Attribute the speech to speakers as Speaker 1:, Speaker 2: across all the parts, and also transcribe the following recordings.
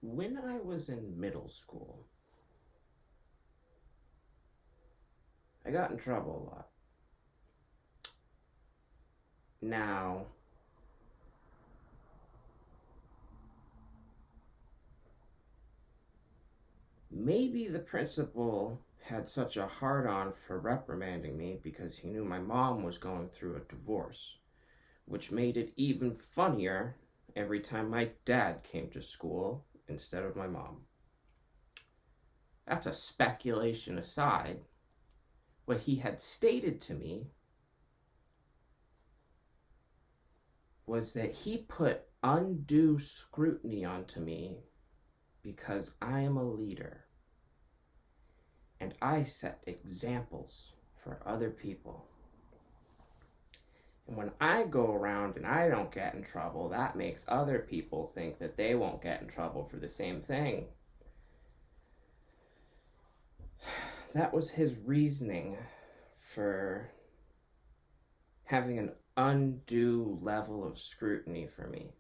Speaker 1: When I was in middle school, I got in trouble a lot. Now, maybe the principal had such a hard on for reprimanding me because he knew my mom was going through a divorce, which made it even funnier every time my dad came to school instead of my mom. That's a speculation aside. What he had stated to me was that he put undue scrutiny onto me because I am a leader and I set examples for other people. And when I go around and I don't get in trouble, that makes other people think that they won't get in trouble for the same thing. That was his reasoning for having an undue level of scrutiny for me.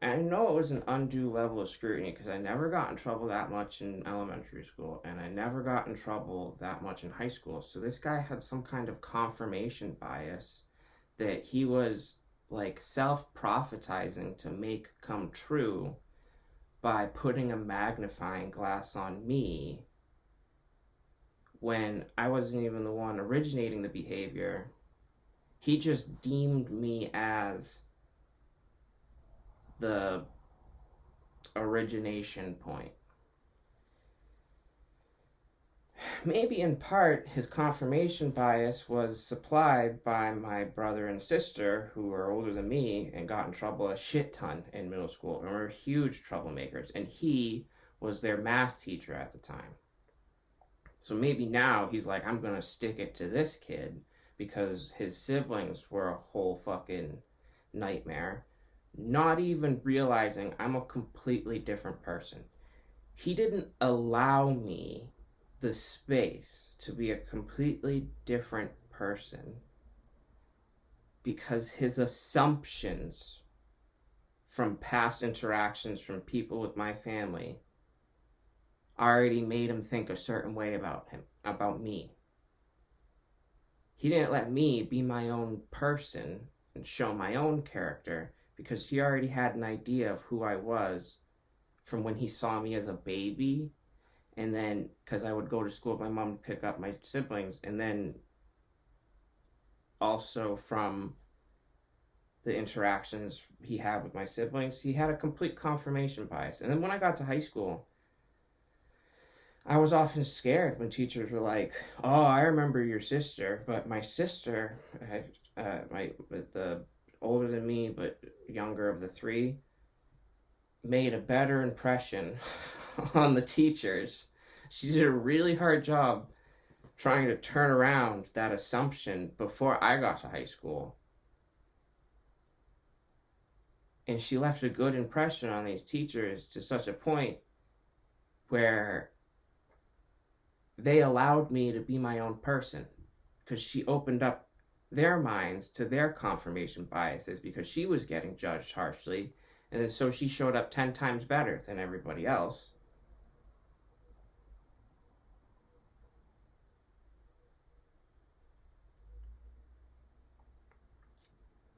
Speaker 1: And I know it was an undue level of scrutiny because I never got in trouble that much in elementary school, and I never got in trouble that much in high school. So this guy had some kind of confirmation bias that he was like self-prophetizing to make come true by putting a magnifying glass on me when I wasn't even the one originating the behavior. He just deemed me as the origination point. Maybe in part his confirmation bias was supplied by my brother and sister who were older than me and got in trouble a shit ton in middle school and were huge troublemakers, and he was their math teacher at the time. So maybe now he's like, I'm gonna stick it to this kid because his siblings were a whole fucking nightmare, not even realizing I'm a completely different person. He didn't allow me the space to be a completely different person because his assumptions from past interactions from people with my family already made him think a certain way about me. He didn't let me be my own person and show my own character because he already had an idea of who I was from when he saw me as a baby, and then because I would go to school with my mom to pick up my siblings, and then also from the interactions he had with my siblings. He had a complete confirmation bias. And then when I got to high school, I was often scared when teachers were like, "Oh, I remember your sister," but my sister, the older than me but younger of the three, made a better impression on the teachers. She did a really hard job trying to turn around that assumption before I got to high school. And she left a good impression on these teachers to such a point where they allowed me to be my own person because she opened up their minds to their confirmation biases because she was getting judged harshly. And so she showed up 10 times better than everybody else.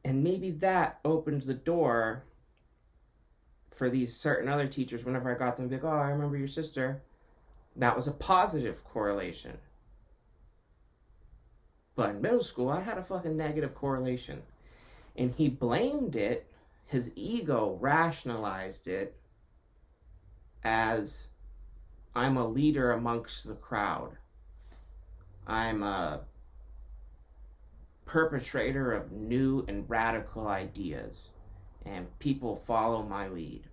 Speaker 1: And maybe that opened the door for these certain other teachers. Whenever I got them, be like, "Oh, I remember your sister." That was a positive correlation. But in middle school, I had a fucking negative correlation. And he blamed it, his ego rationalized it as, I'm a leader amongst the crowd. I'm a perpetrator of new and radical ideas, and people follow my lead.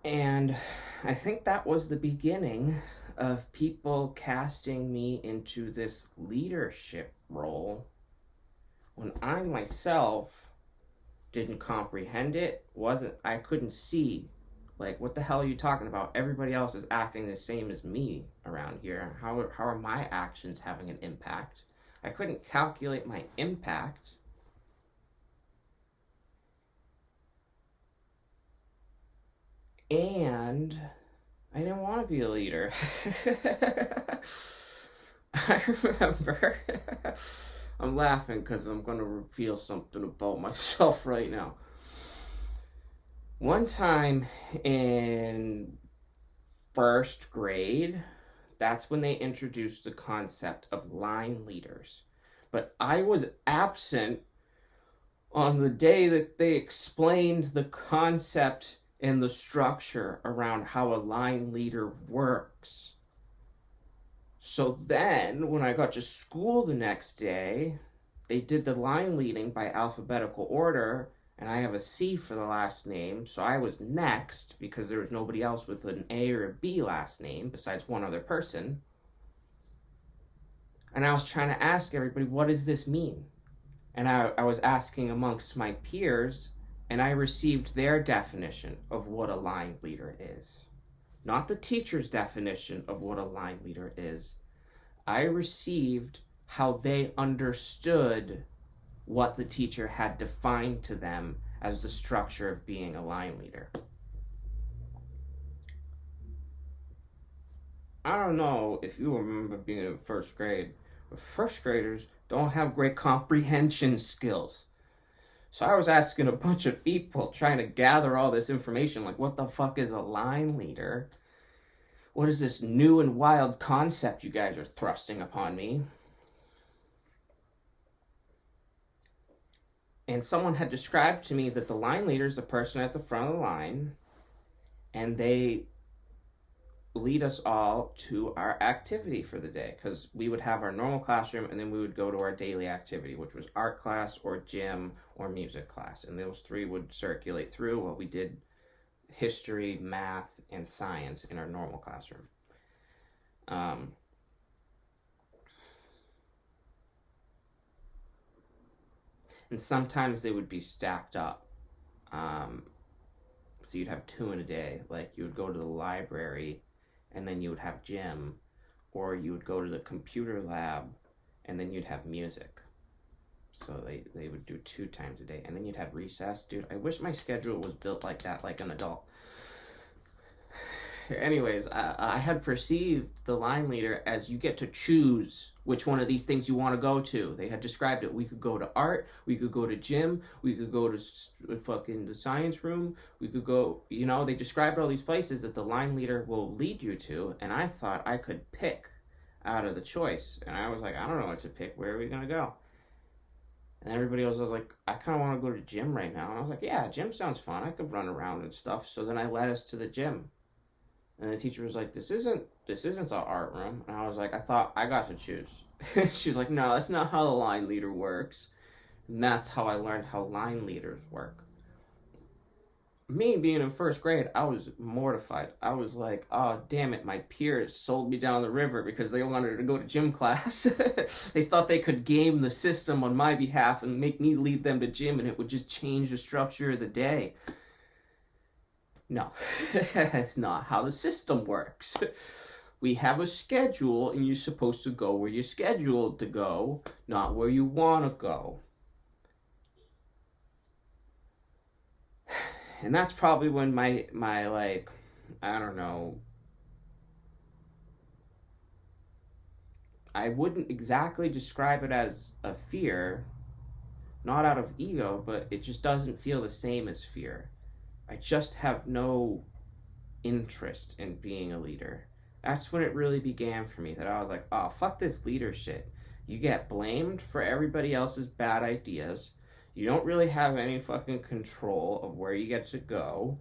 Speaker 1: And I think that was the beginning of people casting me into this leadership role when I myself didn't comprehend it. I couldn't see, like, what the hell are you talking about? Everybody else is acting the same as me around here. How are my actions having an impact? I couldn't calculate my impact. And I didn't want to be a leader. I remember, I'm laughing because I'm going to reveal something about myself right now. One time in first grade, that's when they introduced the concept of line leaders. But I was absent on the day that they explained the concept and the structure around how a line leader works. So then, when I got to school the next day, they did the line leading by alphabetical order, and I have a C for the last name, so I was next because there was nobody else with an A or a B last name besides one other person. And I was trying to ask everybody, what does this mean? And I was asking amongst my peers, and I received their definition of what a line leader is. Not the teacher's definition of what a line leader is. I received how they understood what the teacher had defined to them as the structure of being a line leader. I don't know if you remember being in first grade, but first graders don't have great comprehension skills. So I was asking a bunch of people trying to gather all this information, like what the fuck is a line leader? What is this new and wild concept you guys are thrusting upon me? And someone had described to me that the line leader is the person at the front of the line, and they lead us all to our activity for the day, because we would have our normal classroom and then we would go to our daily activity, which was art class or gym or music class, and those three would circulate through what we did: history, math, and science in our normal classroom. And sometimes they would be stacked up, so you'd have two in a day. Like you would go to the library and then you would have gym, or you would go to the computer lab and then you'd have music. So they would do 2 times a day, and then you'd have recess. Dude, I wish my schedule was built like that, like an adult. Anyways, I had perceived the line leader as you get to choose which one of these things you want to go to. They had described it. We could go to art, we could go to gym, we could go to fucking the science room, we could go, they described all these places that the line leader will lead you to, and I thought I could pick out of the choice. And I was like, I don't know what to pick. Where are we going to go? And everybody else was like, I kind of want to go to gym right now. And I was like, yeah, gym sounds fun. I could run around and stuff. So then I led us to the gym. And the teacher was like, this isn't an art room. And I was like, I thought I got to choose. She's like, no, that's not how the line leader works. And that's how I learned how line leaders work. Me being in first grade, I was mortified. I was like, oh, damn it, my peers sold me down the river because they wanted to go to gym class. They thought they could game the system on my behalf and make me lead them to gym, and it would just change the structure of the day. No, that's not how the system works. We have a schedule, and you're supposed to go where you're scheduled to go, not where you want to go. And that's probably when my like, I don't know, I wouldn't exactly describe it as a fear, not out of ego, but it just doesn't feel the same as fear. I just have no interest in being a leader. That's when it really began for me, that I was like, oh, fuck this leader shit. You get blamed for everybody else's bad ideas. You don't really have any fucking control of where you get to go.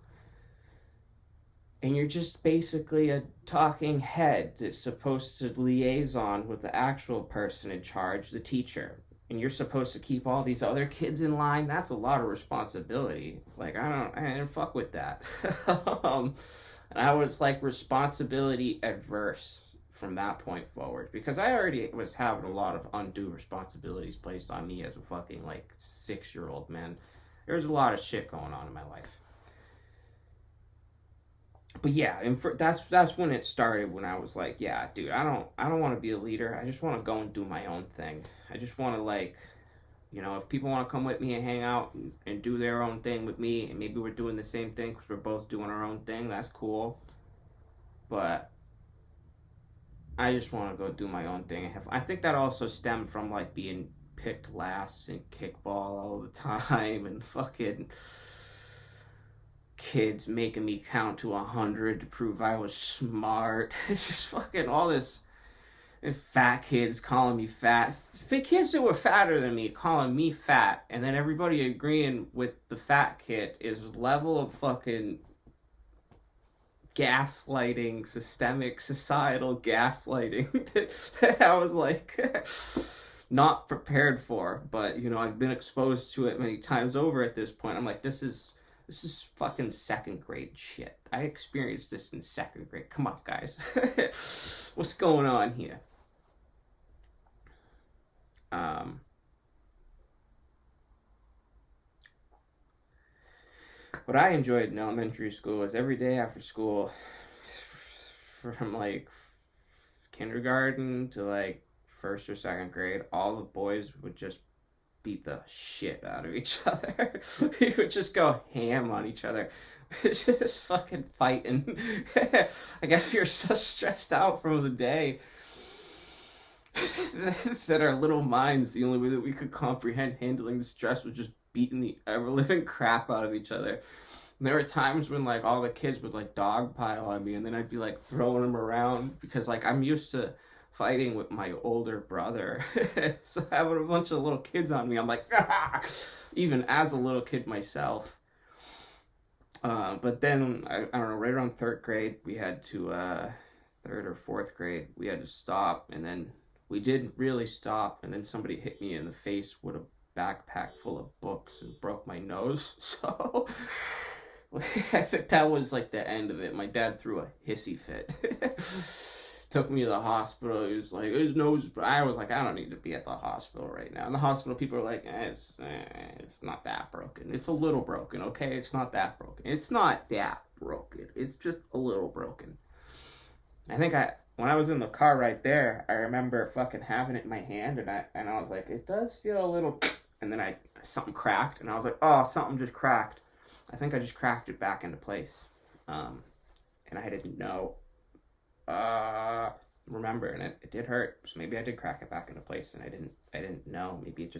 Speaker 1: And you're just basically a talking head that's supposed to liaison with the actual person in charge, the teacher. And you're supposed to keep all these other kids in line. That's a lot of responsibility. Like, I didn't fuck with that. And I was like responsibility adverse from that point forward, because I already was having a lot of undue responsibilities placed on me as a fucking like 6-year-old, man. There's a lot of shit going on in my life. But yeah, and that's when it started, when I was like, yeah, dude, I don't want to be a leader. I just want to go and do my own thing. I just want to like You know, if people want to come with me and hang out and do their own thing with me, and maybe we're doing the same thing because we're both doing our own thing, that's cool. But I just want to go do my own thing. I think that also stemmed from like being picked last in kickball all the time and fucking kids making me count to 100 to prove I was smart. It's just fucking all this. And fat kids calling me fat. Kids that were fatter than me calling me fat. And then everybody agreeing with the fat kid is level of fucking gaslighting, systemic, societal gaslighting that I was like not prepared for. But, you know, I've been exposed to it many times over at this point. I'm like, this is fucking second grade shit. I experienced this in second grade. Come on, guys. What's going on here? What I enjoyed in elementary school was every day after school, from like kindergarten to like first or second grade, all the boys would just beat the shit out of each other. We would just go ham on each other. Just fucking fighting. I guess we were so stressed out from the day that our little minds, the only way that we could comprehend handling the stress was just beating the ever-living crap out of each other. And there were times when like all the kids would like dogpile on me, and then I'd be like throwing them around because like I'm used to fighting with my older brother. So having a bunch of little kids on me, I'm like, ah! Even as a little kid myself. But then I don't know, right around third grade, we had to third or fourth grade, we had to stop, and then we didn't really stop, and then somebody hit me in the face with a backpack full of books and broke my nose. So I think that was like the end of it. My dad threw a hissy fit. Took me to the hospital. He was like, his nose. I was like, I don't need to be at the hospital right now. In the hospital, people are like, it's not that broken. It's a little broken, okay? It's not that broken. It's not that broken. It's just a little broken. I think when I was in the car right there, I remember fucking having it in my hand, and I was like, it does feel a little, and then something cracked, and I was like, oh, something just cracked. I think I just cracked it back into place, and I didn't know. Remember, and it did hurt, so maybe I did crack it back into place, and I didn't know. Maybe it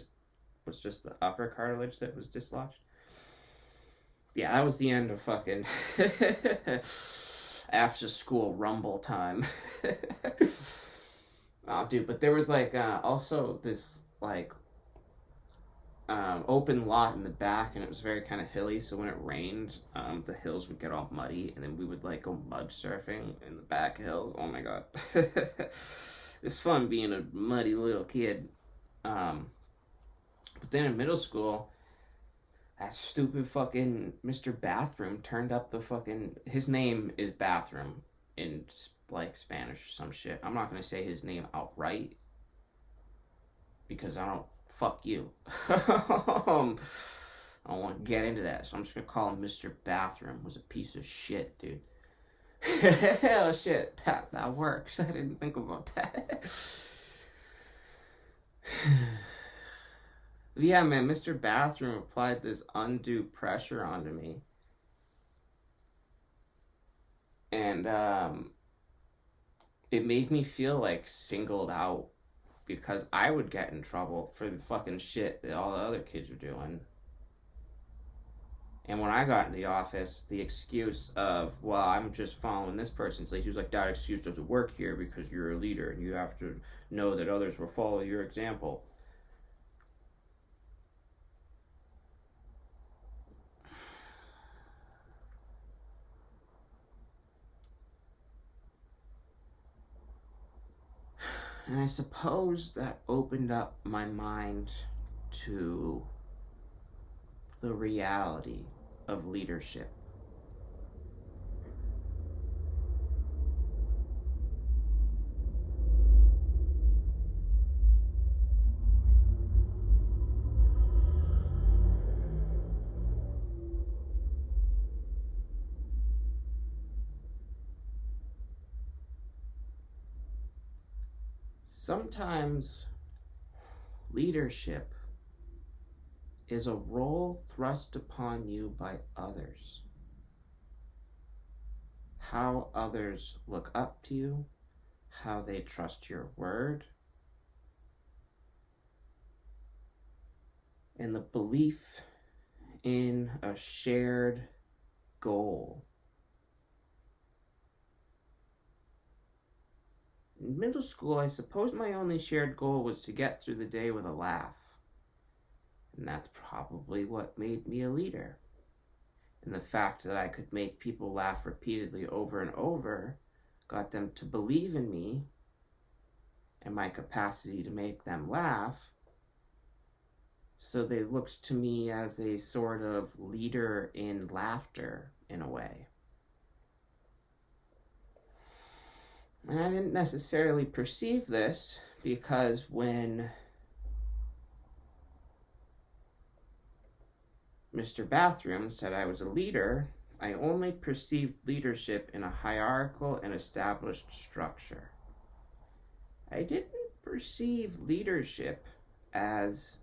Speaker 1: was just the upper cartilage that was dislodged. Yeah, that was the end of fucking after school rumble time. Oh, dude, but there was like also this like open lot in the back, and it was very kind of hilly, so when it rained, the hills would get all muddy, and then we would like go mud surfing in the back hills. Oh my god. It's fun being a muddy little kid. But then in middle school, that stupid fucking Mr. Bathroom turned up the fucking, his name is Bathroom in like Spanish or some shit. I'm not gonna say his name outright because I don't, fuck you. I don't want to get into that, so I'm just gonna call him Mr. Bathroom. Was a piece of shit, dude. Hell shit, that works. I didn't think about that. Yeah, man, Mr. Bathroom applied this undue pressure onto me. And it made me feel like singled out because I would get in trouble for the fucking shit that all the other kids were doing. And when I got in the office, the excuse of, well, I'm just following this person's lead. He was like, that excuse doesn't work here because you're a leader and you have to know that others will follow your example. And I suppose that opened up my mind to the reality of leadership. Sometimes leadership is a role thrust upon you by others. How others look up to you, how they trust your word, and the belief in a shared goal. In middle school, I suppose my only shared goal was to get through the day with a laugh. And that's probably what made me a leader. And the fact that I could make people laugh repeatedly over and over got them to believe in me and my capacity to make them laugh. So they looked to me as a sort of leader in laughter, in a way. And I didn't necessarily perceive this because when Mr. Bathroom said I was a leader, I only perceived leadership in a hierarchical and established structure. I didn't perceive leadership as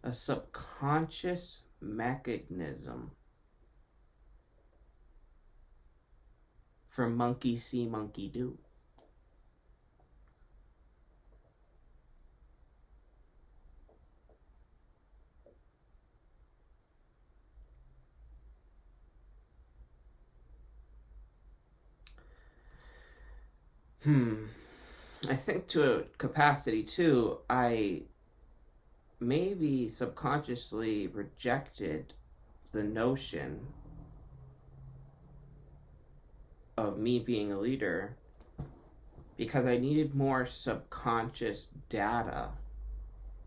Speaker 1: a subconscious mechanism for monkey see, monkey do. I think to a capacity too, I maybe subconsciously rejected the notion of me being a leader because I needed more subconscious data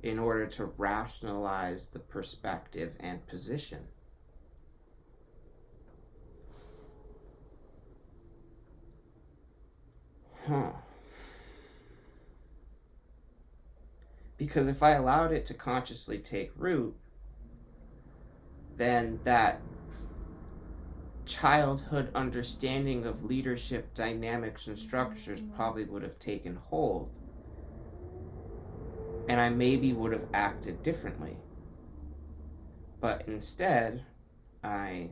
Speaker 1: in order to rationalize the perspective and position. Because if I allowed it to consciously take root, then that childhood understanding of leadership dynamics and structures probably would have taken hold. And I maybe would have acted differently. But instead, I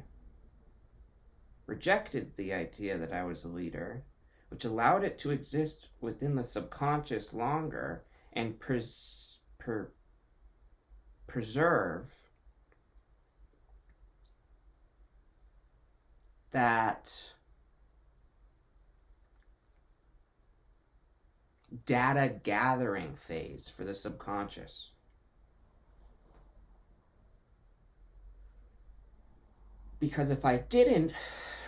Speaker 1: rejected the idea that I was a leader, which allowed it to exist within the subconscious longer and preserve that data gathering phase for the subconscious. Because if I didn't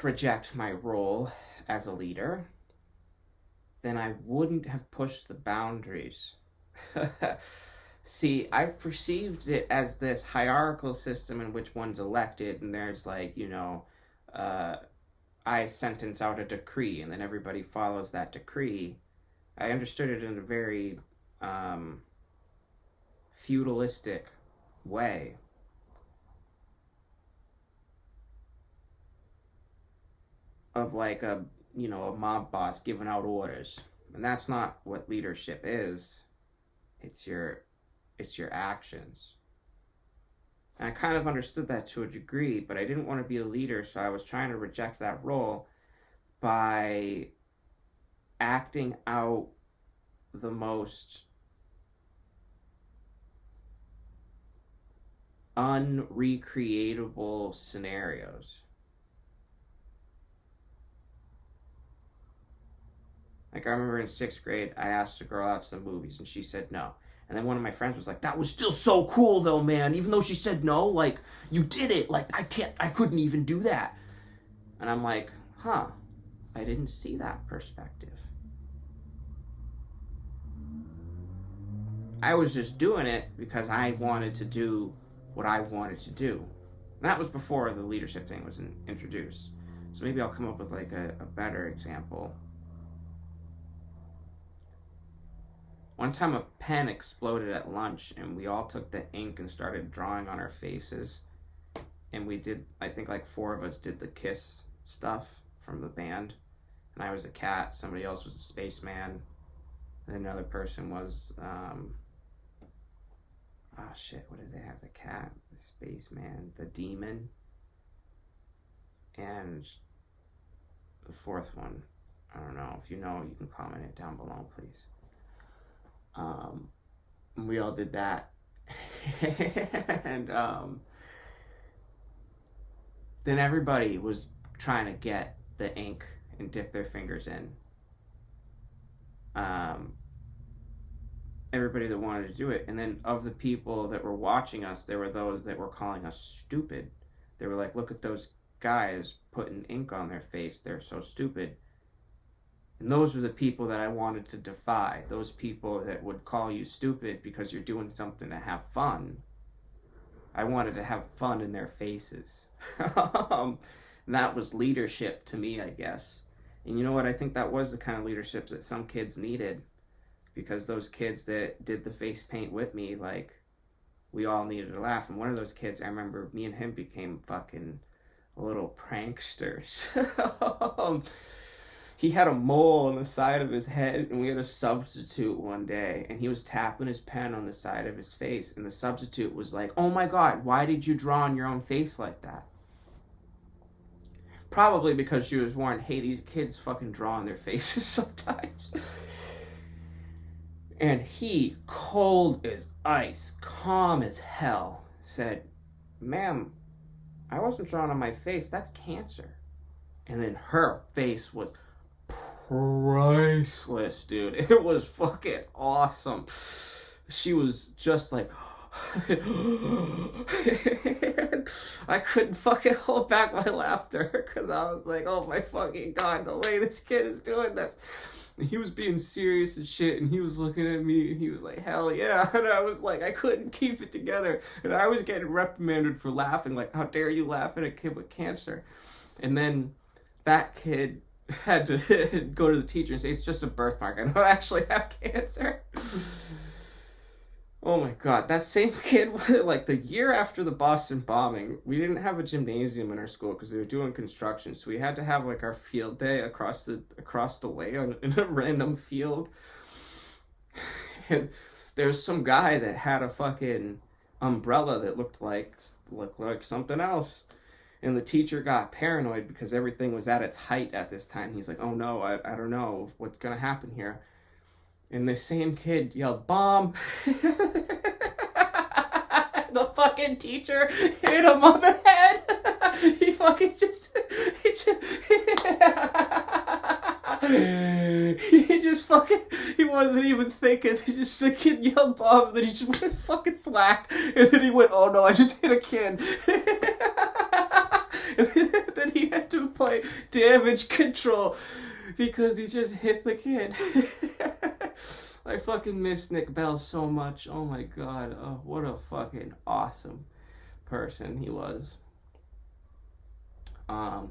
Speaker 1: reject my role as a leader, then I wouldn't have pushed the boundaries. See, I perceived it as this hierarchical system in which one's elected, and there's like, I sentence out a decree, and then everybody follows that decree. I understood it in a very feudalistic way. Of like a mob boss giving out orders. And that's not what leadership is. It's your actions. And I kind of understood that to a degree, but I didn't want to be a leader, so I was trying to reject that role by acting out the most unrecreatable scenarios. Like, I remember in 6th grade, I asked a girl out to the movies, and she said no. And then one of my friends was like, that was still so cool, though, man. Even though she said no, like, you did it. Like, I couldn't even do that. And I'm like, I didn't see that perspective. I was just doing it because I wanted to do what I wanted to do. And that was before the leadership thing was introduced. So maybe I'll come up with, like, a better example. One time a pen exploded at lunch, and we all took the ink and started drawing on our faces. And we did, I think like 4 of us did the Kiss stuff from the band. And I was a cat, somebody else was a spaceman, and another person was, oh shit, what did they have? The cat, the spaceman, the demon, and the fourth one. I don't know. If you know, you can comment it down below, please. We all did that. And then everybody was trying to get the ink and dip their fingers in. Everybody that wanted to do it. And then of the people that were watching us, there were those that were calling us stupid. They were like, look at those guys putting ink on their face. They're so stupid. And those were the people that I wanted to defy. Those people that would call you stupid because you're doing something to have fun. I wanted to have fun in their faces. And that was leadership to me, I guess. And you know what? I think that was the kind of leadership that some kids needed. Because those kids that did the face paint with me, like, we all needed to laugh. And one of those kids, I remember me and him became fucking little pranksters. He had a mole on the side of his head, and we had a substitute one day, and he was tapping his pen on the side of his face, and the substitute was like, oh my God, why did you draw on your own face like that? Probably because she was warned, hey, these kids fucking draw on their faces sometimes. And he, cold as ice, calm as hell, said, ma'am, I wasn't drawing on my face, that's cancer. And then her face was priceless, dude. It was fucking awesome. She was just like, I couldn't fucking hold back my laughter because I was like, oh my fucking God, the way this kid is doing this. And he was being serious and shit, and he was looking at me, and he was like, hell yeah. And I was like, I couldn't keep it together. And I was getting reprimanded for laughing, like, how dare you laugh at a kid with cancer? And then that kid had to go to the teacher and say, it's just a birthmark, I don't actually have cancer. Oh my God, that same kid, like the year after the Boston bombing, we didn't have a gymnasium in our school because they were doing construction, so we had to have like our field day across the way in a random field. And there's some guy that had a fucking umbrella that looked like something else. And the teacher got paranoid because everything was at its height at this time. He's like, oh no, I don't know what's gonna happen here. And the same kid yelled, bomb. The fucking teacher hit him on the head. He wasn't even thinking. The kid yelled bomb, and then he just went fucking thwack. And then he went, oh no, I just hit a kid. And then he had to play damage control because he just hit the kid. I fucking miss Nick Bell so much. Oh my God. Oh, what a fucking awesome person he was. The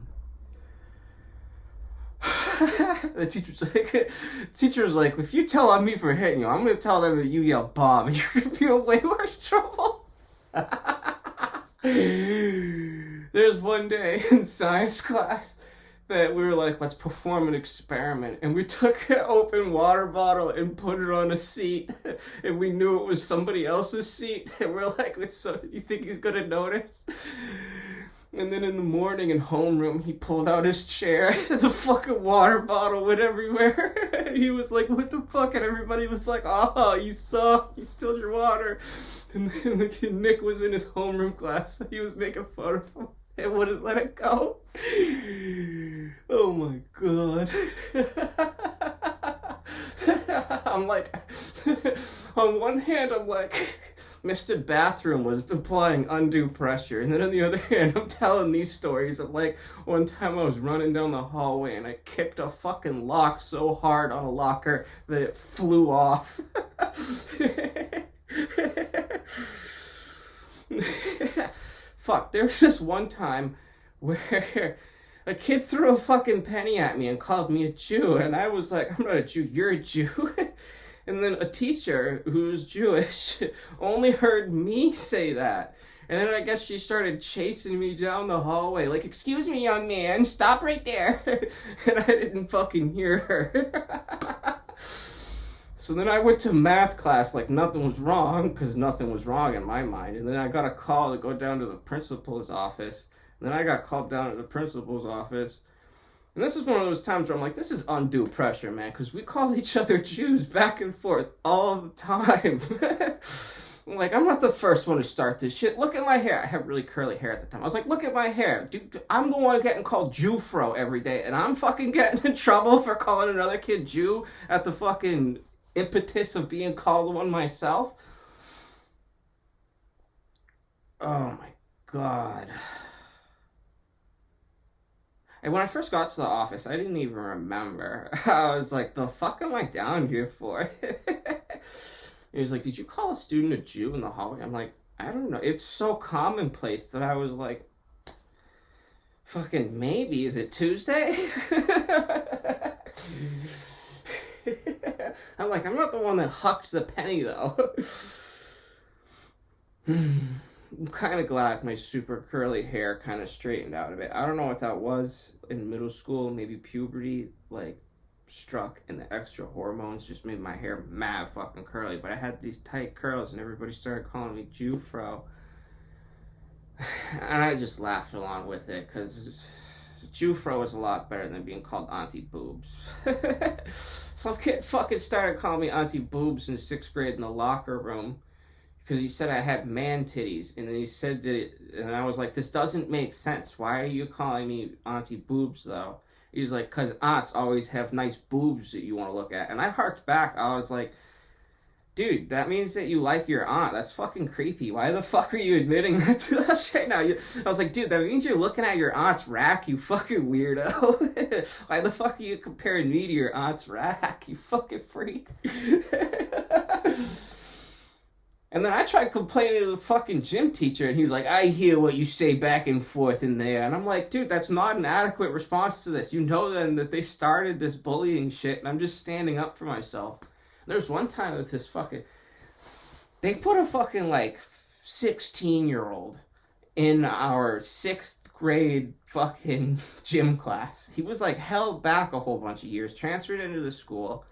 Speaker 1: teacher was like, if you tell on me for hitting you, I'm going to tell them that you yell bomb, and you're going to be in way worse trouble. There's one day in science class that we were like, let's perform an experiment. And we took an open water bottle and put it on a seat. And we knew it was somebody else's seat. And we're like, so you think he's going to notice? And then in the morning in homeroom, he pulled out his chair. The fucking water bottle went everywhere. And he was like, what the fuck? And everybody was like, oh, you suck. You spilled your water. And then the kid Nick was in his homeroom class. So he was making fun of him. And wouldn't let it go. Oh my God. I'm like, on one hand, I'm like, Mr. Bathroom was applying undue pressure. And then on the other hand, I'm telling these stories of like, one time I was running down the hallway and I kicked a fucking lock so hard on a locker that it flew off. Fuck, there was this one time where a kid threw a fucking penny at me and called me a Jew, and I was like, I'm not a Jew, you're a Jew. And then a teacher who's Jewish only heard me say that. And then I guess she started chasing me down the hallway, like, excuse me, young man, stop right there. And I didn't fucking hear her. So then I went to math class like nothing was wrong, because nothing was wrong in my mind. And then I got a call to go down to the principal's office. And then I got called down to the principal's office. And this is one of those times where I'm like, this is undue pressure, man, because we call each other Jews back and forth all the time. I'm like, I'm not the first one to start this shit. Look at my hair. I have really curly hair at the time. I was like, look at my hair. Dude, I'm the one getting called Jewfro every day, and I'm fucking getting in trouble for calling another kid Jew at the fucking impetus of being called one myself. Oh my god. And when I first got to the office, I didn't even remember. I was like, the fuck am I down here for? He was like, did you call a student a Jew in the hallway? I'm like, I don't know. It's so commonplace that I was like, fucking maybe. Is it Tuesday? I'm like, I'm not the one that hucked the penny, though. I'm kind of glad my super curly hair kind of straightened out a bit. I don't know what that was in middle school. Maybe puberty, like, struck, and the extra hormones just made my hair mad fucking curly. But I had these tight curls, and everybody started calling me Jewfro. And I just laughed along with it, because Jewfro is a lot better than being called Auntie Boobs. Some kid fucking started calling me Auntie Boobs in 6th grade in the locker room, because he said I had man titties, and then he said that, and I was like, this doesn't make sense. Why are you calling me Auntie Boobs, though? He's like, because aunts always have nice boobs that you want to look at. And I harked back. I was like, dude, that means that you like your aunt. That's fucking creepy. Why the fuck are you admitting that to us right now? I was like, dude, that means you're looking at your aunt's rack, you fucking weirdo. Why the fuck are you comparing me to your aunt's rack, you fucking freak? And then I tried complaining to the fucking gym teacher, and he's like, I hear what you say back and forth in there. And I'm like, dude, that's not an adequate response to this. You know then that they started this bullying shit, and I'm just standing up for myself. There's one time with this fucking... They put a fucking, like, 16-year-old in our 6th grade fucking gym class. He was, like, held back a whole bunch of years, transferred into the school.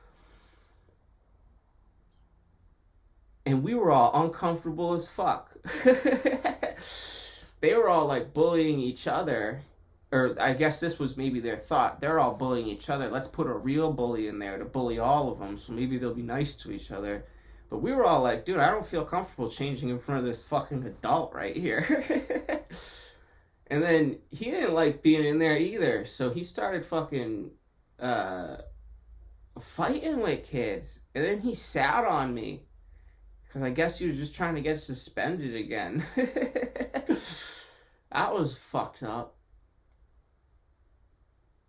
Speaker 1: And we were all uncomfortable as fuck. They were all like bullying each other. Or I guess this was maybe their thought. They're all bullying each other. Let's put a real bully in there to bully all of them, so maybe they'll be nice to each other. But we were all like, dude, I don't feel comfortable changing in front of this fucking adult right here. And then he didn't like being in there either. So he started fucking fighting with kids. And then he sat on me. Because I guess he was just trying to get suspended again. That was fucked up.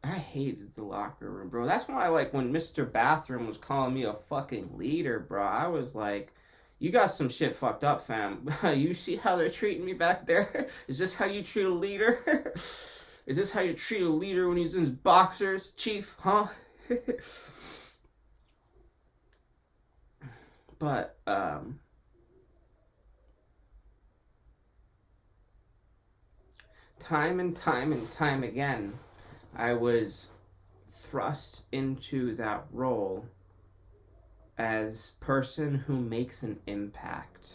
Speaker 1: I hated the locker room, bro. That's why, like, when Mr. Bathroom was calling me a fucking leader, bro, I was like, you got some shit fucked up, fam. You see how they're treating me back there? Is this how you treat a leader? Is this how you treat a leader when he's in his boxers, chief? Huh? But, time and time again, I was thrust into that role as person who makes an impact.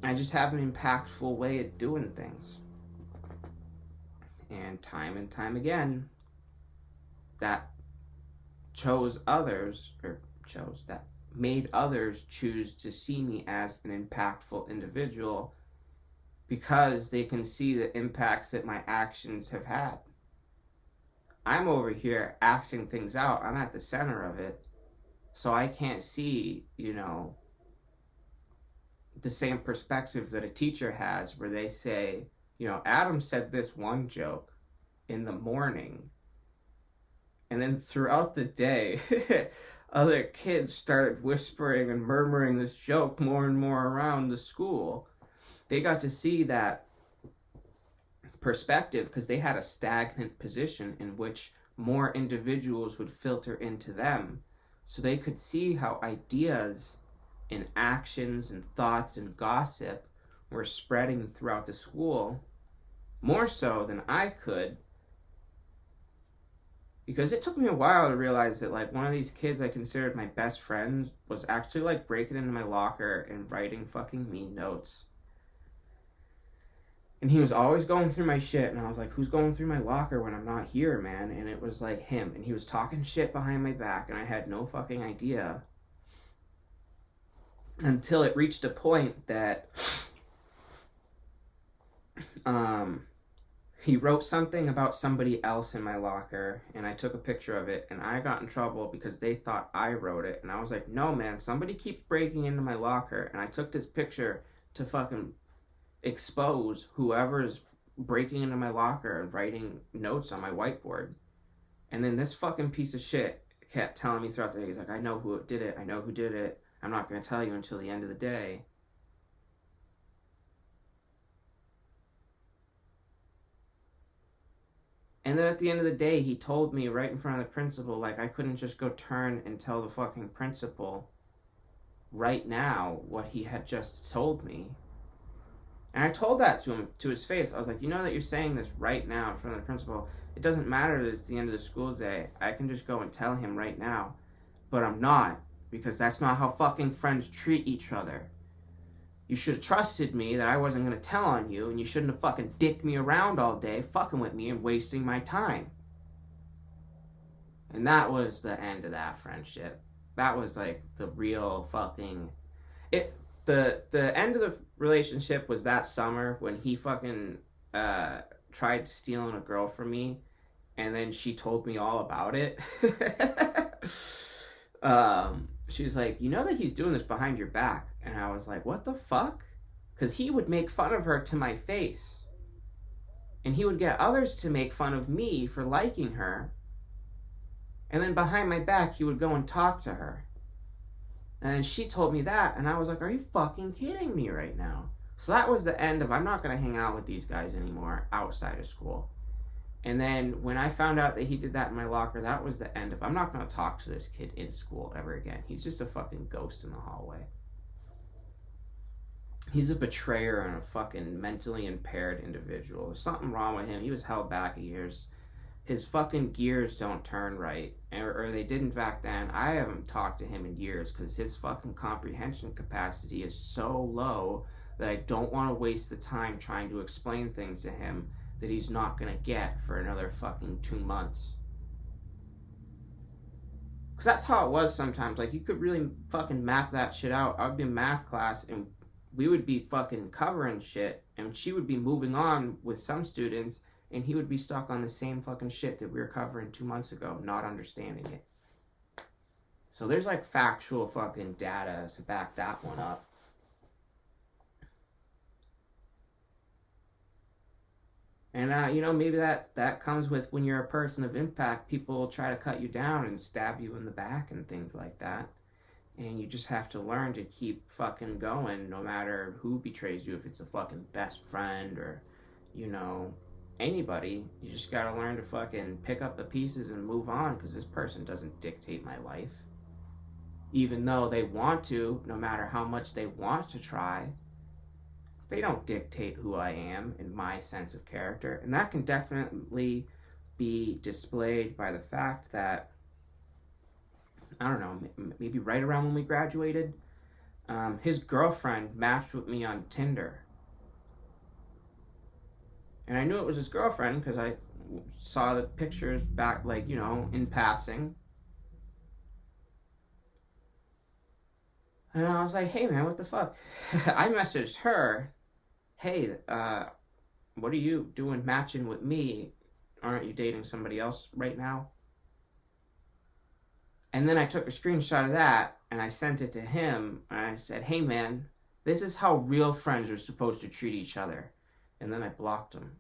Speaker 1: I just have an impactful way of doing things. And time again, that made others choose to see me as an impactful individual, because they can see the impacts that my actions have had. I'm over here acting things out. I'm at the center of it. So I can't see, the same perspective that a teacher has, where they say, Adam said this one joke in the morning, and then throughout the day, other kids started whispering and murmuring this joke more and more around the school. They got to see that perspective because they had a stagnant position in which more individuals would filter into them. So they could see how ideas and actions and thoughts and gossip were spreading throughout the school more so than I could, Because it took me a while to realize that, like, one of these kids I considered my best friend was actually, like, breaking into my locker and writing fucking mean notes. And he was always going through my shit, and I was like, who's going through my locker when I'm not here, man? And it was, like, him. And he was talking shit behind my back, and I had no fucking idea. Until it reached a point that he wrote something about somebody else in my locker, and I took a picture of it, and I got in trouble because they thought I wrote it. And I was like, no, man, somebody keeps breaking into my locker, and I took this picture to fucking expose whoever's breaking into my locker and writing notes on my whiteboard. And then this fucking piece of shit kept telling me throughout the day, he's like, I know who did it, I know who did it, I'm not going to tell you until the end of the day. And then at the end of the day, he told me right in front of the principal, like, I couldn't just go turn and tell the fucking principal right now what he had just told me. And I told that to him, to his face. I was like, you know that you're saying this right now in front of the principal. It doesn't matter that it's the end of the school day. I can just go and tell him right now. But I'm not, because that's not how fucking friends treat each other. You should have trusted me that I wasn't going to tell on you, and you shouldn't have fucking dicked me around all day, fucking with me and wasting my time. And that was the end of that friendship. That was like the real fucking... The end of the relationship was that summer when he fucking tried stealing a girl from me, and then she told me all about it. She was like, you know that he's doing this behind your back. And I was like, what the fuck? Because he would make fun of her to my face. And he would get others to make fun of me for liking her. And then behind my back, he would go and talk to her. And then she told me that, and I was like, are you fucking kidding me right now? So that was the end of, I'm not going to hang out with these guys anymore outside of school. And then when I found out that he did that in my locker, that was the end of, I'm not going to talk to this kid in school ever again. He's just a fucking ghost in the hallway. He's a betrayer and a fucking mentally impaired individual. There's something wrong with him. He was held back years. His fucking gears don't turn right. Or they didn't back then. I haven't talked to him in years because his fucking comprehension capacity is so low that I don't want to waste the time trying to explain things to him that he's not going to get for another fucking 2 months. Because that's how it was sometimes. Like, you could really fucking map that shit out. I would be in math class, and we would be fucking covering shit, and she would be moving on with some students, and he would be stuck on the same fucking shit that we were covering 2 months ago, not understanding it. So there's, like, factual fucking data to back that one up. And, you know, maybe that comes with when you're a person of impact, people will try to cut you down and stab you in the back and things like that. And you just have to learn to keep fucking going no matter who betrays you, if it's a fucking best friend or, you know, anybody. You just gotta learn to fucking pick up the pieces and move on, because this person doesn't dictate my life. Even though they want to, no matter how much they want to try, they don't dictate who I am and my sense of character. And that can definitely be displayed by the fact that, I don't know, maybe right around when we graduated, his girlfriend matched with me on Tinder. And I knew it was his girlfriend because I saw the pictures back, like, you know, in passing. And I was like, hey, man, what the fuck? I messaged her, hey, what are you doing matching with me? Aren't you dating somebody else right now? And then I took a screenshot of that, and I sent it to him, and I said, hey, man, this is how real friends are supposed to treat each other. And then I blocked him.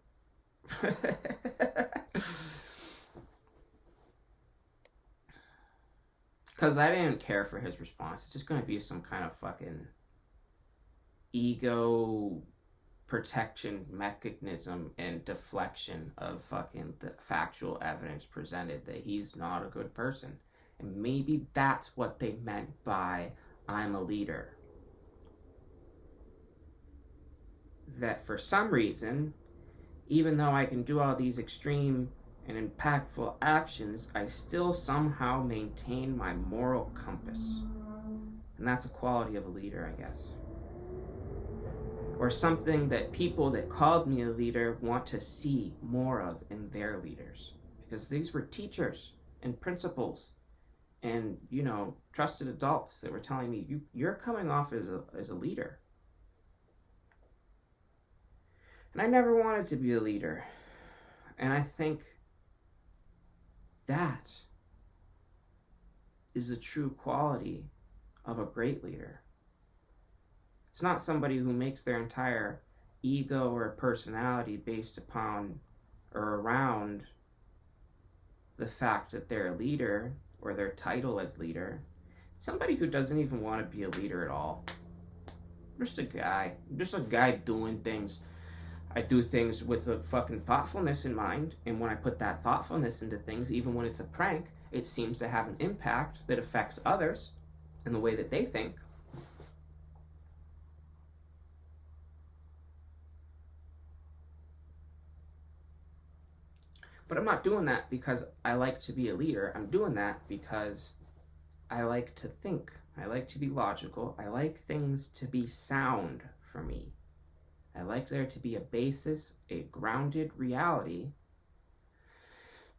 Speaker 1: Because I didn't care for his response. It's just going to be some kind of fucking ego protection mechanism and deflection of fucking the factual evidence presented that he's not a good person. And maybe that's what they meant by I'm a leader. That for some reason, even though I can do all these extreme and impactful actions, I still somehow maintain my moral compass. And that's a quality of a leader, I guess. Or something that people that called me a leader want to see more of in their leaders. Because these were teachers and principals and, trusted adults that were telling me, you're coming off as a leader. And I never wanted to be a leader. And I think that is the true quality of a great leader. It's not somebody who makes their entire ego or personality based upon or around the fact that they're a leader or their title as leader. It's somebody who doesn't even want to be a leader at all. Just a guy doing things. I do things with a fucking thoughtfulness in mind, and when I put that thoughtfulness into things, even when it's a prank, it seems to have an impact that affects others in the way that they think. But I'm not doing that because I like to be a leader. I'm doing that because I like to think. I like to be logical. I like things to be sound for me. I like there to be a basis, a grounded reality.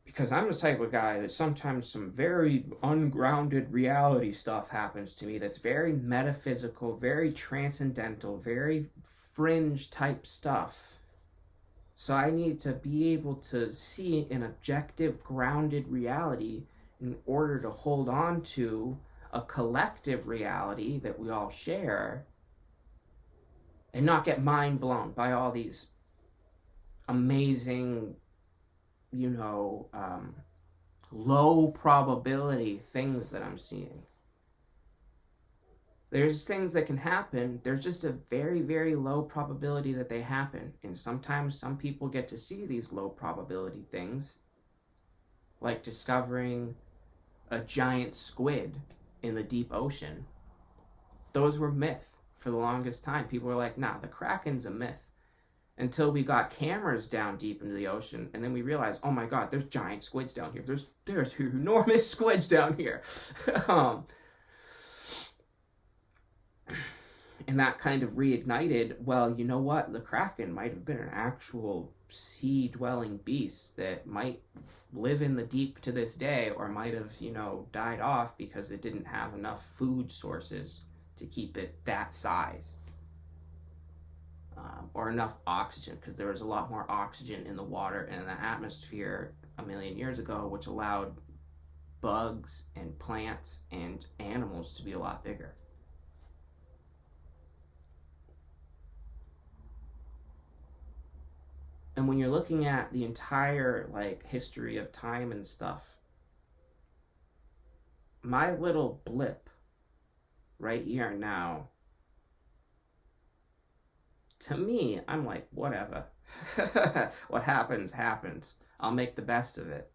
Speaker 1: Because I'm the type of guy that sometimes some very ungrounded reality stuff happens to me that's very metaphysical, very transcendental, very fringe type stuff. So I need to be able to see an objective, grounded reality in order to hold on to a collective reality that we all share and not get mind blown by all these amazing, low probability things that I'm seeing. There's things that can happen. There's just a very, very low probability that they happen. And sometimes some people get to see these low probability things, like discovering a giant squid in the deep ocean. Those were myth for the longest time. People were like, nah, the Kraken's a myth. Until we got cameras down deep into the ocean, and then we realized, oh my God, there's giant squids down here. There's enormous squids down here. And that kind of reignited, well, you know what? The Kraken might have been an actual sea-dwelling beast that might live in the deep to this day, or might have, died off because it didn't have enough food sources to keep it that size. Or enough oxygen, because there was a lot more oxygen in the water and in the atmosphere a million years ago, which allowed bugs and plants and animals to be a lot bigger. And when you're looking at the entire history of time and stuff, my little blip right here and now, to me, I'm like, whatever. What happens, happens. I'll make the best of it.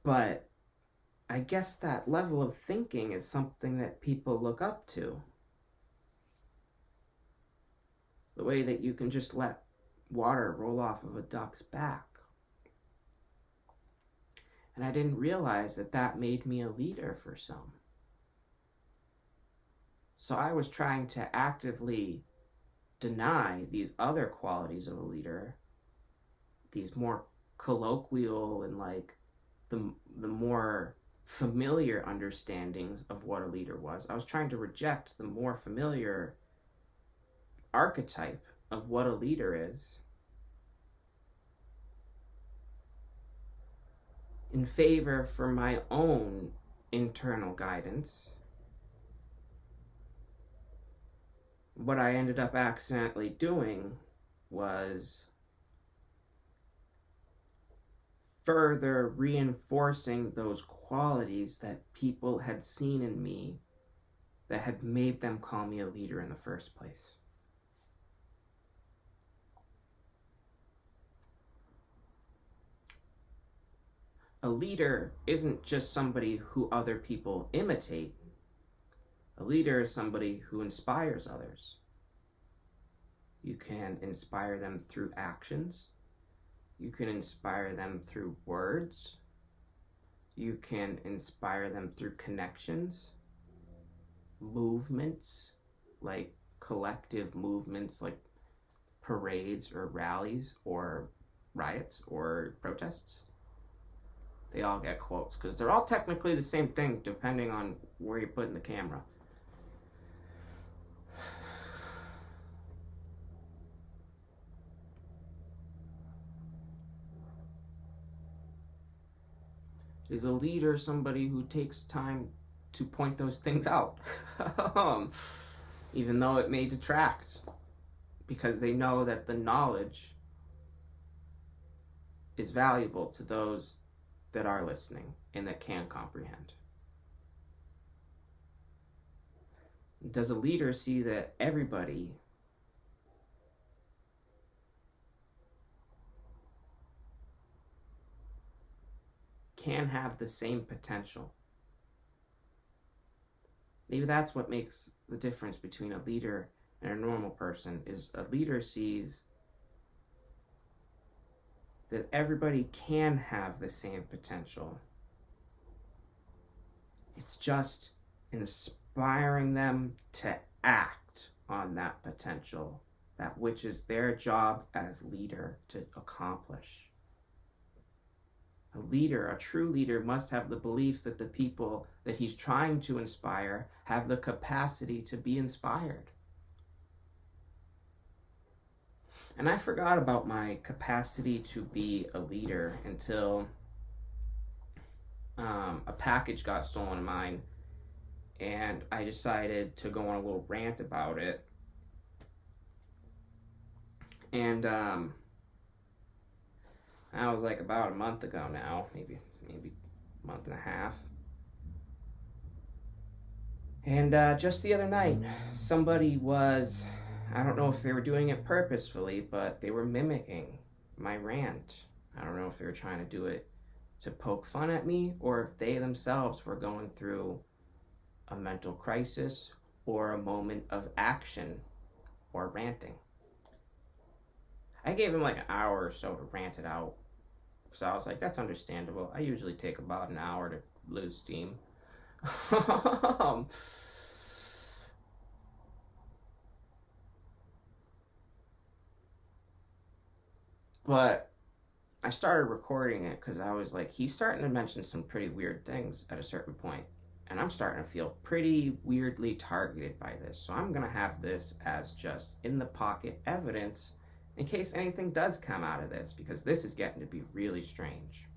Speaker 1: But I guess that level of thinking is something that people look up to. The way that you can just let water roll off of a duck's back. And I didn't realize that made me a leader for some. So I was trying to actively deny these other qualities of a leader, these more colloquial and the more familiar understandings of what a leader was. I was trying to reject the more familiar archetype of what a leader is in favor for my own internal guidance. What I ended up accidentally doing was further reinforcing those qualities that people had seen in me that had made them call me a leader in the first place. A leader isn't just somebody who other people imitate. A leader is somebody who inspires others. You can inspire them through actions. You can inspire them through words. You can inspire them through connections, movements, like collective movements like parades or rallies or riots or protests. They all get quotes because they're all technically the same thing depending on where you're putting the camera. Is a leader somebody who takes time to point those things out? Even though it may detract, because they know that the knowledge is valuable to those that are listening and that can comprehend. Does a leader see that everybody can have the same potential? Maybe that's what makes the difference between a leader and a normal person, is a leader sees that everybody can have the same potential. It's just inspiring them to act on that potential, that which is their job as leader to accomplish. A leader, a true leader, must have the belief that the people that he's trying to inspire have the capacity to be inspired. And I forgot about my capacity to be a leader until a package got stolen of mine, and I decided to go on a little rant about it. And that was like about a month ago now, maybe a month and a half. And just the other night, somebody was, I don't know if they were doing it purposefully, but they were mimicking my rant. I don't know if they were trying to do it to poke fun at me, or if they themselves were going through a mental crisis or a moment of action or ranting. I gave them like an hour or so to rant it out. So I was like, that's understandable. I usually take about an hour to lose steam. But I started recording it because I was like, he's starting to mention some pretty weird things at a certain point. And I'm starting to feel pretty weirdly targeted by this. So I'm going to have this as just in the pocket evidence in case anything does come out of this, because this is getting to be really strange.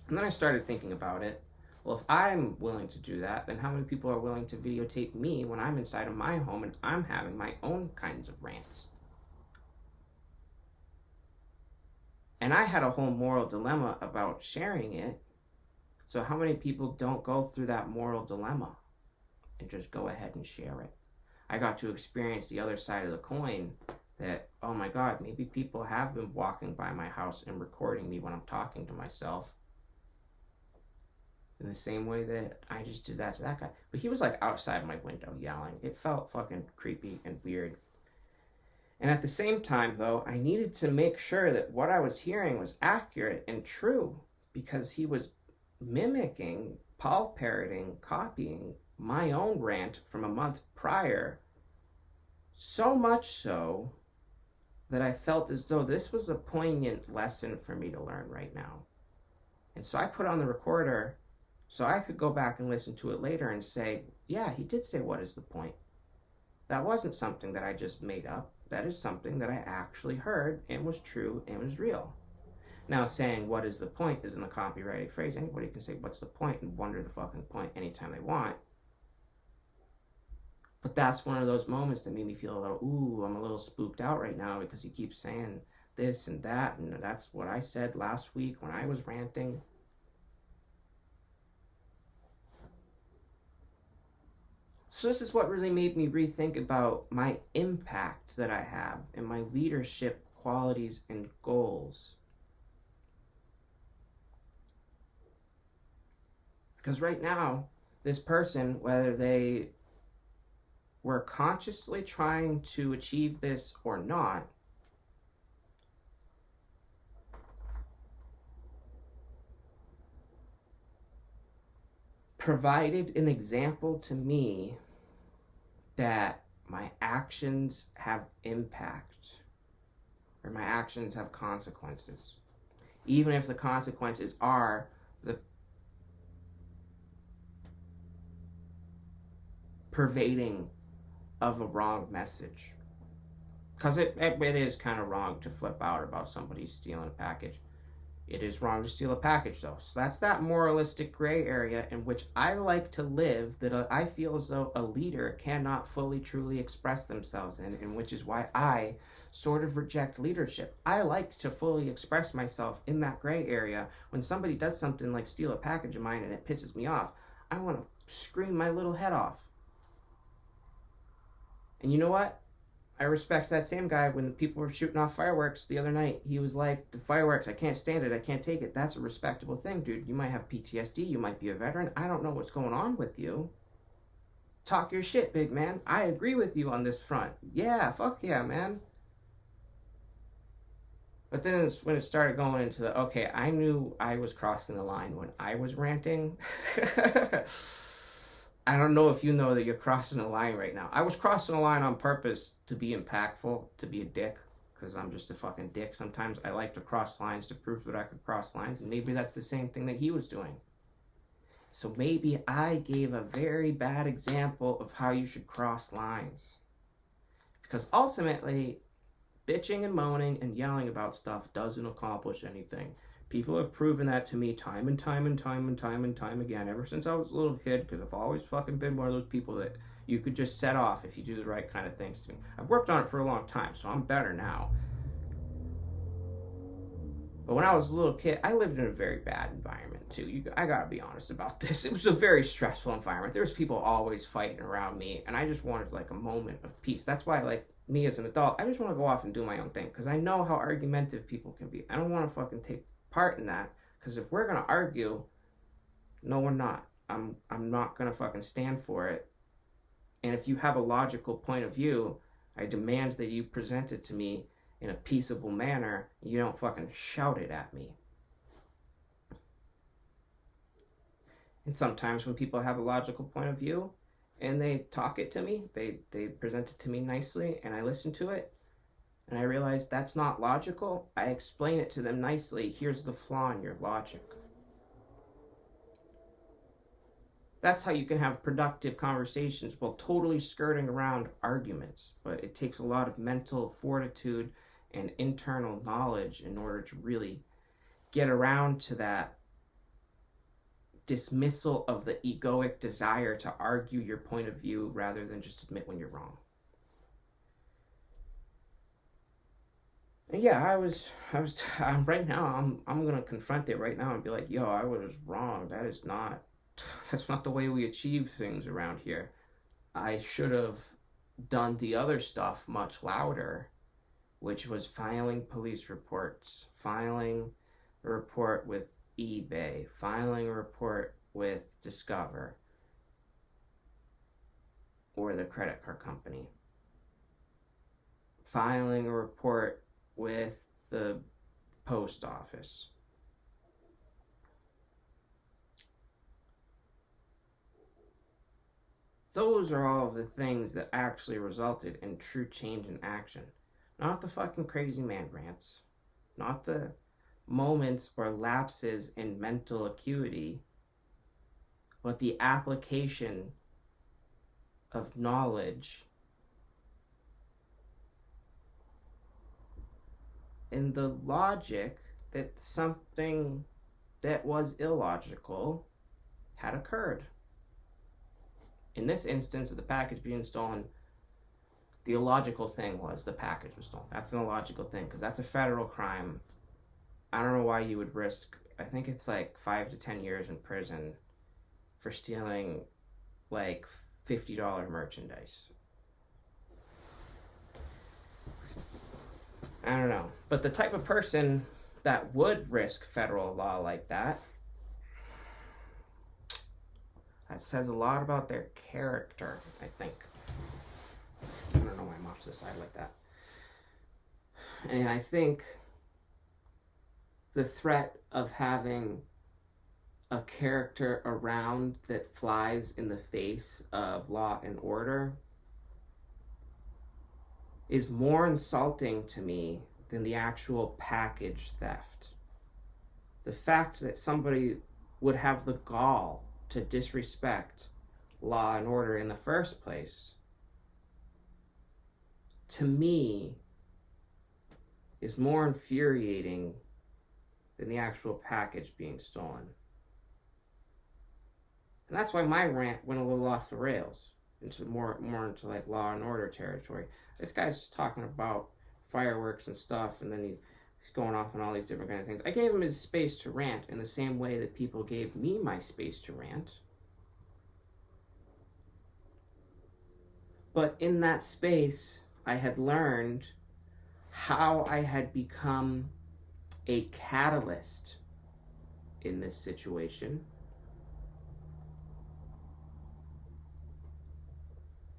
Speaker 1: And then I started thinking about it. Well, if I'm willing to do that, then how many people are willing to videotape me when I'm inside of my home and I'm having my own kinds of rants? And I had a whole moral dilemma about sharing it. So how many people don't go through that moral dilemma and just go ahead and share it? I got to experience the other side of the coin, that, oh my God, maybe people have been walking by my house and recording me when I'm talking to myself. In the same way that I just did that to that guy. But he was like outside my window yelling. It felt fucking creepy and weird. And at the same time, though, I needed to make sure that what I was hearing was accurate and true, because he was mimicking, Paul parroting, copying my own rant from a month prior. So much so that I felt as though this was a poignant lesson for me to learn right now. And so I put on the recorder so I could go back and listen to it later and say, yeah, he did say, what is the point? That wasn't something that I just made up. That is something that I actually heard and was true and was real. Now, saying what is the point isn't a copyrighted phrase. Anybody can say what's the point and wonder the fucking point anytime they want. But that's one of those moments that made me feel a little, ooh, I'm a little spooked out right now, because he keeps saying this and that, and that's what I said last week when I was ranting. So this is what really made me rethink about my impact that I have and my leadership qualities and goals. Because right now, this person, whether they were consciously trying to achieve this or not, provided an example to me that my actions have impact, or my actions have consequences, even if the consequences are the pervading of a wrong message. Because it is kind of wrong to flip out about somebody stealing a package. It is wrong to steal a package, though. So that's that moralistic gray area in which I like to live, that I feel as though a leader cannot fully, truly express themselves in, and which is why I sort of reject leadership. I like to fully express myself in that gray area. When somebody does something like steal a package of mine and it pisses me off, I want to scream my little head off. And you know what? I respect that same guy. When people were shooting off fireworks the other night, he was like, the fireworks, I can't stand it, I can't take it. That's a respectable thing, dude. You might have PTSD, you might be a veteran. I don't know what's going on with you. Talk your shit, big man. I agree with you on this front. Yeah, fuck yeah, man. But then when it started going into the, okay, I knew I was crossing the line when I was ranting. I don't know if you know that you're crossing a line right now. I was crossing a line on purpose to be impactful, to be a dick, because I'm just a fucking dick. Sometimes I like to cross lines to prove that I could cross lines, and maybe that's the same thing that he was doing. So maybe I gave a very bad example of how you should cross lines. Because ultimately, bitching and moaning and yelling about stuff doesn't accomplish anything. People have proven that to me time and time again, ever since I was a little kid, because I've always fucking been one of those people that you could just set off if you do the right kind of things to me. I've worked on it for a long time, so I'm better now. But when I was a little kid, I lived in a very bad environment, too. I gotta be honest about this. It was a very stressful environment. There was people always fighting around me, and I just wanted, like, a moment of peace. That's why, like, me as an adult, I just want to go off and do my own thing, because I know how argumentative people can be. I don't want to fucking take part in that, because if we're gonna argue, no, we're not. I'm not gonna fucking stand for it. And if you have a logical point of view, I demand that you present it to me in a peaceable manner. You don't fucking shout it at me. And sometimes when people have a logical point of view and they talk it to me, they present it to me nicely, and I listen to it, and I realize that's not logical, I explain it to them nicely. Here's the flaw in your logic. That's how you can have productive conversations while totally skirting around arguments. But it takes a lot of mental fortitude and internal knowledge in order to really get around to that dismissal of the egoic desire to argue your point of view rather than just admit when you're wrong. And yeah, I was right now, I'm going to confront it right now and be like, yo, I was wrong. That's not the way we achieve things around here. I should have done the other stuff much louder, which was filing police reports, filing a report with eBay, filing a report with Discover or the credit card company, filing a report with the post office. Those are all of the things that actually resulted in true change in action. Not the fucking crazy man rants. Not the moments or lapses in mental acuity. But the application of knowledge and the logic that something that was illogical had occurred. In this instance of the package being stolen, the illogical thing was the package was stolen. That's an illogical thing, because that's a federal crime. I don't know why you would risk, I think it's like 5 to 10 years in prison for stealing like $50 merchandise. I don't know. But the type of person that would risk federal law like that says a lot about their character, I think. I don't know why I'm off to the side like that. And I think the threat of having a character around that flies in the face of law and order is more insulting to me than the actual package theft. The fact that somebody would have the gall to disrespect law and order in the first place, to me, is more infuriating than the actual package being stolen. And that's why my rant went a little off the rails, into more into like law and order territory. This guy's talking about fireworks and stuff, and then he's going off on all these different kind of things. I gave him his space to rant in the same way that people gave me my space to rant. But in that space, I had learned how I had become a catalyst in this situation.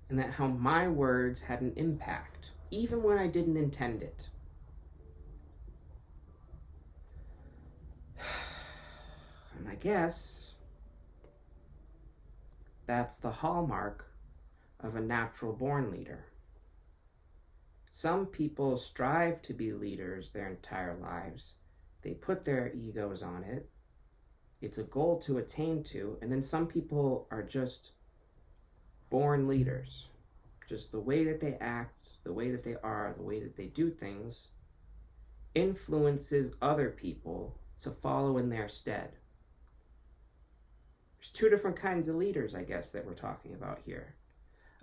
Speaker 1: And that how my words had an impact, even when I didn't intend it. And I guess that's the hallmark of a natural born leader. Some people strive to be leaders their entire lives. They put their egos on it. It's a goal to attain to. And then some people are just born leaders. Just the way that they act, the way that they are, the way that they do things influences other people to follow in their stead. There's two different kinds of leaders, I guess, that we're talking about here.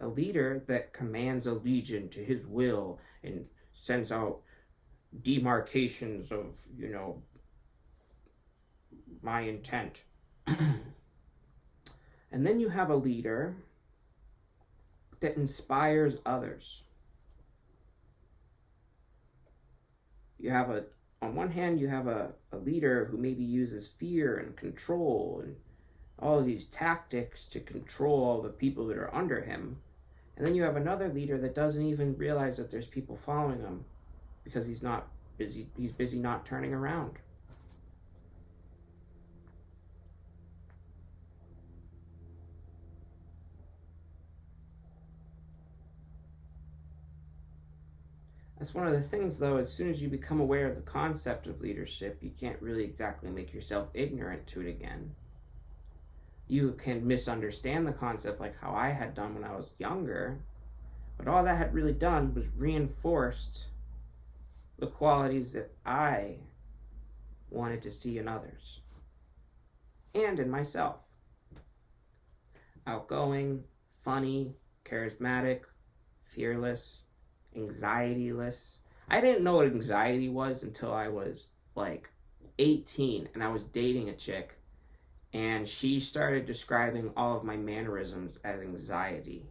Speaker 1: A leader that commands a legion to his will and sends out demarcations of, my intent. And then you have a leader that inspires others. On one hand, you have a leader who maybe uses fear and control and all of these tactics to control all the people that are under him. And then you have another leader that doesn't even realize that there's people following him because he's busy not turning around. That's one of the things, though, as soon as you become aware of the concept of leadership, you can't really exactly make yourself ignorant to it again. You can misunderstand the concept like how I had done when I was younger, but all that had really done was reinforced the qualities that I wanted to see in others and in myself. Outgoing, funny, charismatic, fearless, anxietyless. I didn't know what anxiety was until I was like 18 and I was dating a chick. And she started describing all of my mannerisms as anxiety.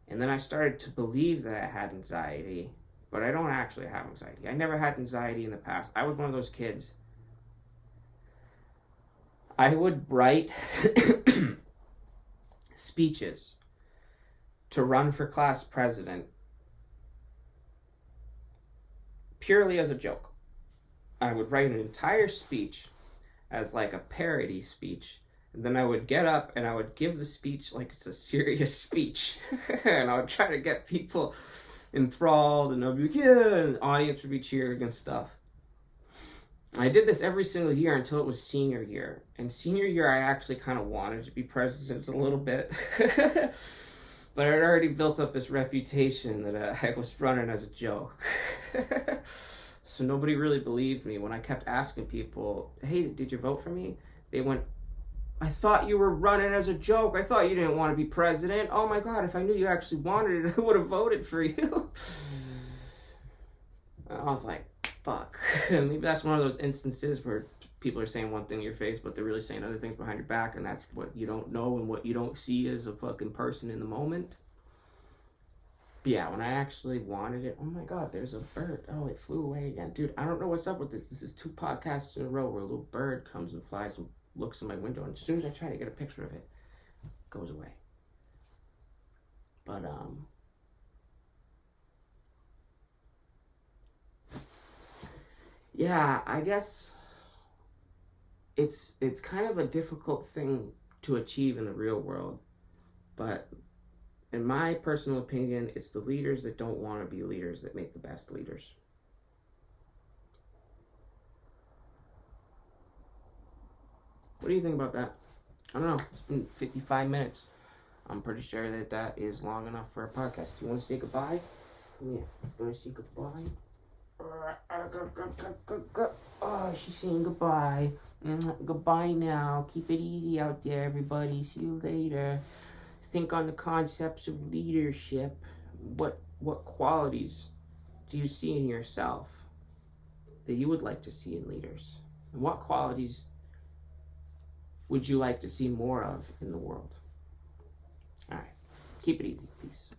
Speaker 1: And then I started to believe that I had anxiety, but I don't actually have anxiety. I never had anxiety in the past. I was one of those kids. I would write speeches to run for class president purely as a joke. I would write an entire speech as like a parody speech, and then I would get up and I would give the speech like it's a serious speech. And I would try to get people enthralled, and I'd be like, yeah, and the audience would be cheering and stuff. I did this every single year until it was senior year. And senior year, I actually kind of wanted to be president a little bit. But I had already built up this reputation that I was running as a joke. So nobody really believed me when I kept asking people, hey, did you vote for me? They went, I thought you were running as a joke. I thought you didn't want to be president. Oh my God, if I knew you actually wanted it, I would have voted for you. I was like, fuck. Maybe that's one of those instances where people are saying one thing in your face, but they're really saying other things behind your back, and that's what you don't know and what you don't see as a fucking person in the moment. But yeah, when I actually wanted it, oh my God, there's a bird. Oh, it flew away again. Dude, I don't know what's up with this. This is 2 podcasts in a row where a little bird comes and flies and looks in my window, and as soon as I try to get a picture of it, it goes away. But, yeah, I guess it's kind of a difficult thing to achieve in the real world, but in my personal opinion, it's the leaders that don't want to be leaders that make the best leaders. What do you think about that? I don't know. It's been 55 minutes. I'm pretty sure that is long enough for a podcast. Do you want to say goodbye? Come here. You want to say goodbye? Oh, she's saying goodbye. Goodbye now. Keep it easy out there, everybody. See you later. Think on the concepts of leadership. What qualities do you see in yourself that you would like to see in leaders? And what qualities would you like to see more of in the world? All right. Keep it easy. Peace.